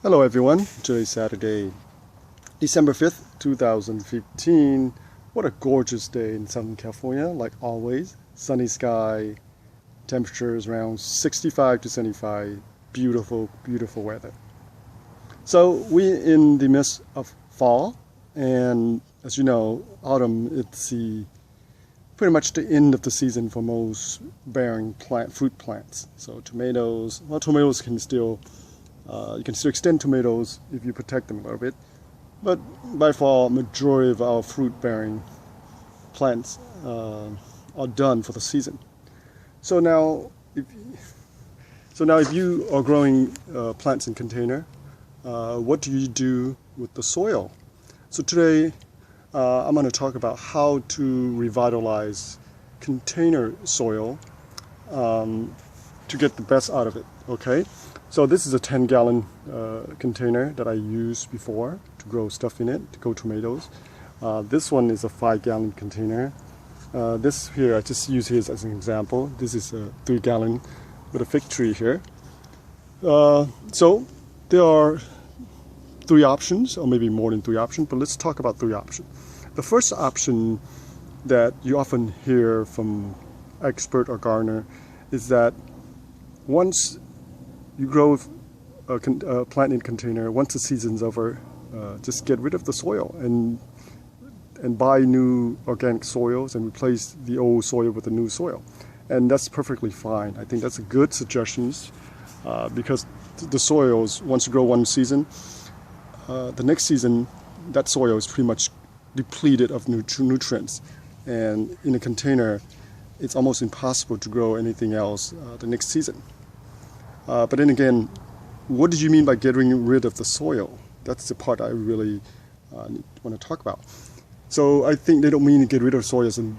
Hello everyone, today's Saturday, December 5th, 2015. What a gorgeous day in Southern California, like always. Sunny sky, temperatures around 65 to 75, beautiful, beautiful weather. So we're in the midst of fall, and as you know, autumn, it's pretty much the end of the season for most bearing fruit plants. So tomatoes, well, tomatoes can still you can still extend tomatoes if you protect them a little bit, but by far majority of our fruit-bearing plants are done for the season. So now, if you are growing plants in container, what do you do with the soil? So today, I'm going to talk about how to revitalize container soil to get the best out of it. Okay. So this is a 10-gallon container that I used before to grow stuff in it, to grow tomatoes. This one is a 5-gallon container. This here, I just use here as an example. This is a 3-gallon with a fig tree here. So there are 3 options, or maybe more than 3 options, but let's talk about 3 options. The first option that you often hear from expert or gardener is that once you grow a plant in container, once the season's over, just get rid of the soil and buy new organic soils and replace the old soil with the new soil. And that's perfectly fine. I think that's a good suggestion because the soils, once you grow one season, the next season, that soil is pretty much depleted of nutrients. And in a container, it's almost impossible to grow anything else the next season. But then again, what did you mean by getting rid of the soil? That's the part I really want to talk about. So I think they don't mean to get rid of soil and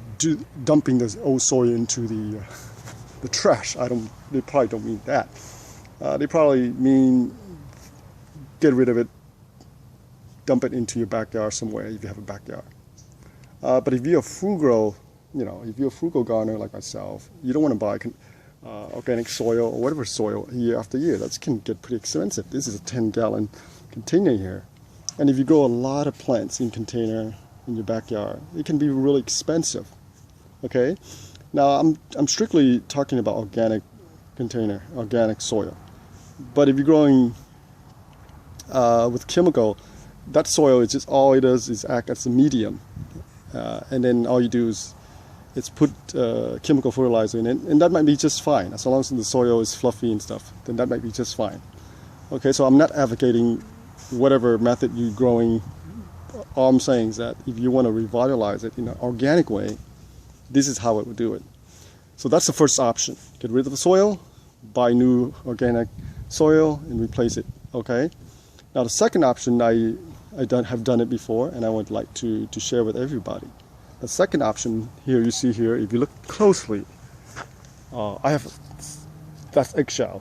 dumping the old soil into the trash. They probably don't mean that. They probably mean get rid of it, dump it into your backyard somewhere if you have a backyard. But if you're a frugal, if you're a frugal gardener like myself, you don't want to buy organic soil or whatever soil year after year. That can get pretty expensive. This is a 10-gallon container here, and if you grow a lot of plants in container in your backyard, it can be really expensive. Okay, now I'm strictly talking about organic container, organic soil. But if you're growing with chemical, that soil is just all it does is act as a medium, and then all you do is put chemical fertilizer in it, and that might be just fine. As long as the soil is fluffy and stuff, then that might be just fine. Okay, so I'm not advocating whatever method you're growing. All I'm saying is that if you want to revitalize it in an organic way, this is how it would do it. So that's the first option. Get rid of the soil, buy new organic soil, and replace it. Okay. Now the second option, I have done it before, and I would like to share with everybody. The second option here, you see here, if you look closely, that's eggshell.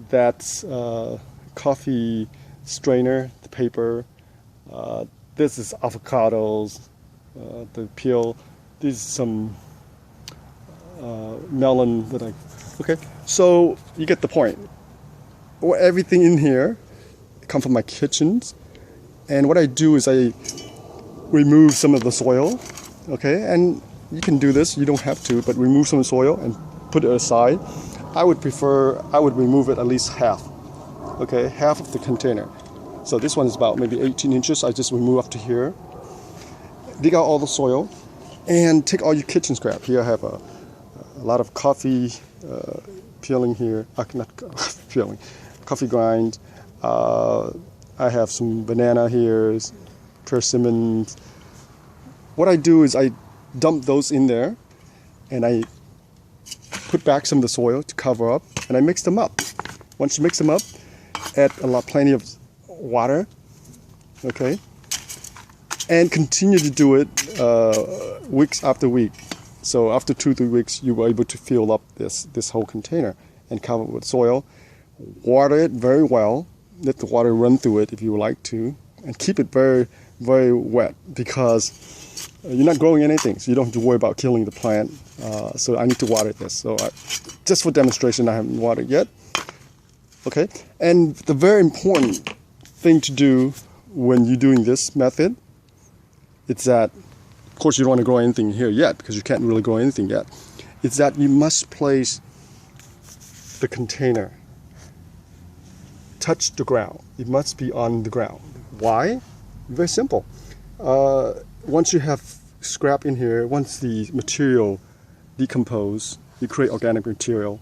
That's coffee strainer, the paper. This is avocados, the peel. This is some melon that okay. So you get the point. Everything in here comes from my kitchens, and what I do is I remove some of the soil, okay, and you can do this, you don't have to, but remove some soil and put it aside. I would remove it at least half, okay, half of the container. So this one is about maybe 18 inches. I just remove up to here, dig out all the soil, and take all your kitchen scrap. Here I have a lot of coffee peeling here, not peeling, coffee grind. I have some banana here, persimmons. What I do is I dump those in there, and I put back some of the soil to cover up, and I mix them up. Once you mix them up, add plenty of water, okay, and continue to do it weeks after week. So after 2-3 weeks, you were able to fill up this whole container and cover it with soil. Water it very well. Let the water run through it if you would like to, and keep it very, very wet, because you're not growing anything, so you don't have to worry about killing the plant. So I need to water this. So just for demonstration, I haven't watered yet. Okay, and the very important thing to do when you're doing this method, it's that, of course, you don't want to grow anything here yet because you can't really grow anything yet. It's that you must place the container, touch the ground. It must be on the ground. Why? Very simple. Once you have scrap in here, once the material decomposes, you create organic material,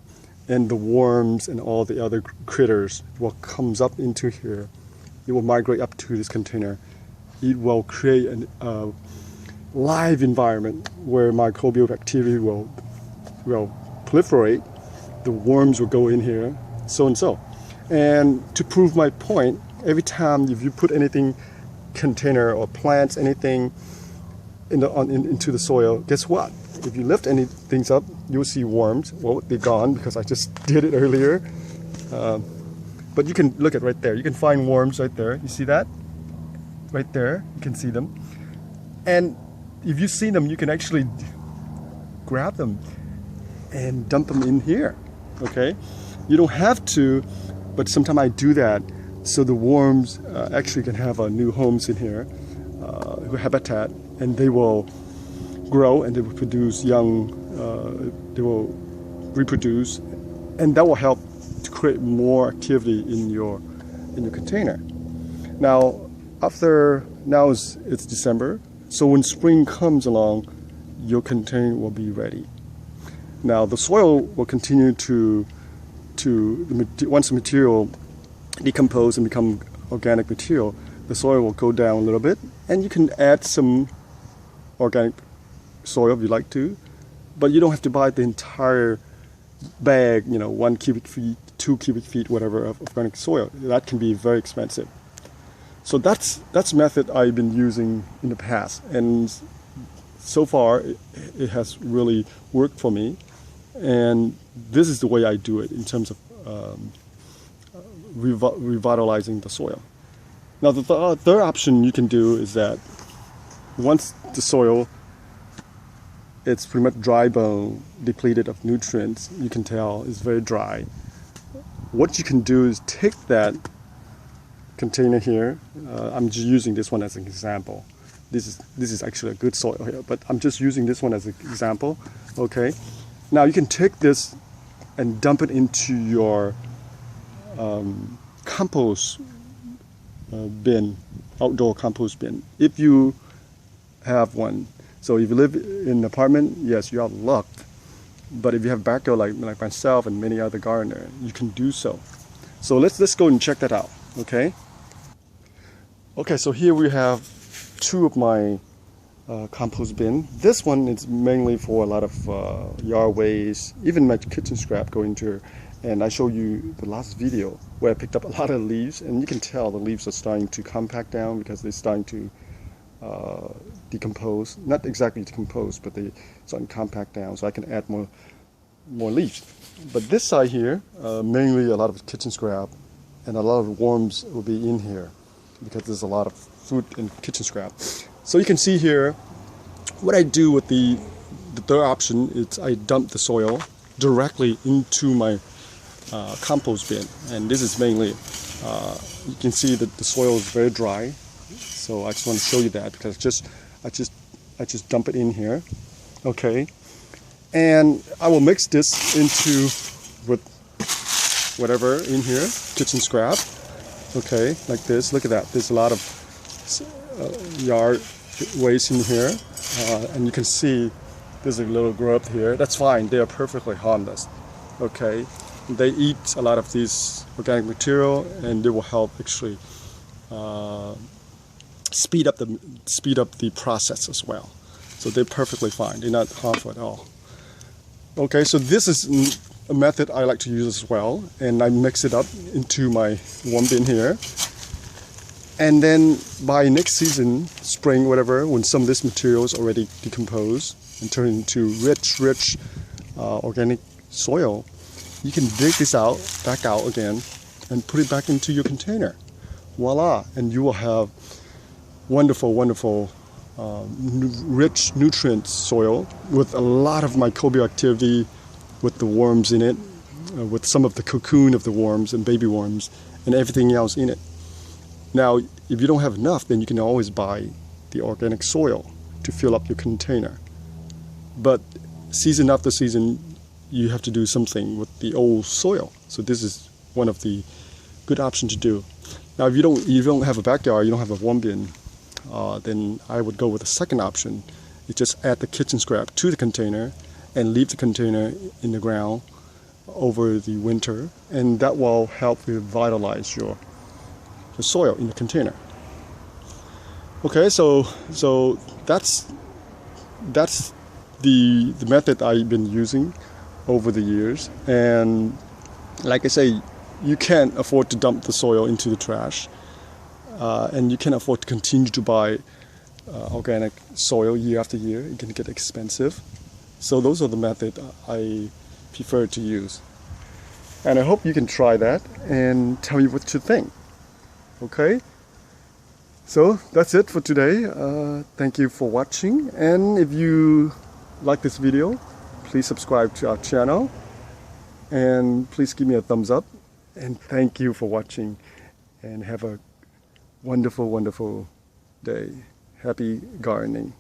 and the worms and all the other critters will comes up into here. It will migrate up to this container. It will create a live environment where microbial bacteria will proliferate. The worms will go in here, so and so. And to prove my point, every time if you put anything, container or plants, anything into the soil, guess what? If you lift anything up, you'll see worms. Well, they're gone because I just did it earlier. But you can look at right there. You can find worms right there. You see that? Right there. You can see them. And if you see them, you can actually grab them and dump them in here. Okay? You don't have to, but sometimes I do that so the worms actually can have new homes in here, habitat, and they will grow and they will produce young, they will reproduce, and that will help to create more activity in your container. Now it's December, so when spring comes along, your container will be ready. Now the soil will continue to once the material decompose and become organic material, the soil will go down a little bit, and you can add some organic soil if you like to, but you don't have to buy the entire bag, 1 cubic feet, 2 cubic feet, whatever, of organic soil. That can be very expensive. So that's a method I've been using in the past, and so far it has really worked for me, and this is the way I do it in terms of revitalizing the soil. Now the third option you can do is that once the soil, it's pretty much dry bone, depleted of nutrients, you can tell it's very dry. What you can do is take that container here, I'm just using this one as an example. This is actually a good soil here, but I'm just using this one as an example. Okay, now you can take this and dump it into your compost bin, outdoor compost bin, if you have one. So if you live in an apartment, yes, you have luck. But if you have backyard like myself and many other gardeners, you can do so. So let's go and check that out. Okay. Okay. So here we have two of my compost bin. This one is mainly for a lot of yard waste, even my kitchen scrap go into here. And I showed you the last video where I picked up a lot of leaves, and you can tell the leaves are starting to compact down because they're starting to decompose. Not exactly decompose, but they starting to compact down, so I can add more leaves. But this side here, mainly a lot of kitchen scrap, and a lot of worms will be in here because there's a lot of food and kitchen scrap. So you can see here, what I do with the third option is I dump the soil directly into my compost bin, and this is mainly you can see that the soil is very dry, so I just want to show you that because I just dump it in here. Okay, and I will mix this into with whatever in here, kitchen scrap. Okay, like this. Look at that, there's a lot of yard waste in here, and you can see there's a little grub here. That's fine, they are perfectly harmless. Okay, they eat a lot of this organic material, and they will help actually speed up the process as well. So they're perfectly fine. They're not harmful at all. Okay, so this is a method I like to use as well, and I mix it up into my one bin here. And then by next season, spring, whatever, when some of this material is already decomposed and turned into rich organic soil, you can dig this back out again, and put it back into your container. Voila! And you will have wonderful, rich nutrient soil with a lot of microbial activity with the worms in it. with some of the cocoon of the worms and baby worms and everything else in it. Now, if you don't have enough, then you can always buy the organic soil to fill up your container. But season after season, you have to do something with the old soil. So this is one of the good options to do. Now, if you don't have a backyard, you don't have a worm bin, then I would go with the second option. You just add the kitchen scrap to the container and leave the container in the ground over the winter, and that will help revitalize your soil in the container. Okay, so that's the method I've been using over the years, and like I say, you can't afford to dump the soil into the trash, and you can't afford to continue to buy organic soil year after year. It can get expensive. So those are the methods I prefer to use. And I hope you can try that and tell me what you think. Okay? So that's it for today. Thank you for watching. And if you like this video, please subscribe to our channel. And please give me a thumbs up. And thank you for watching. And have a wonderful, wonderful day. Happy gardening.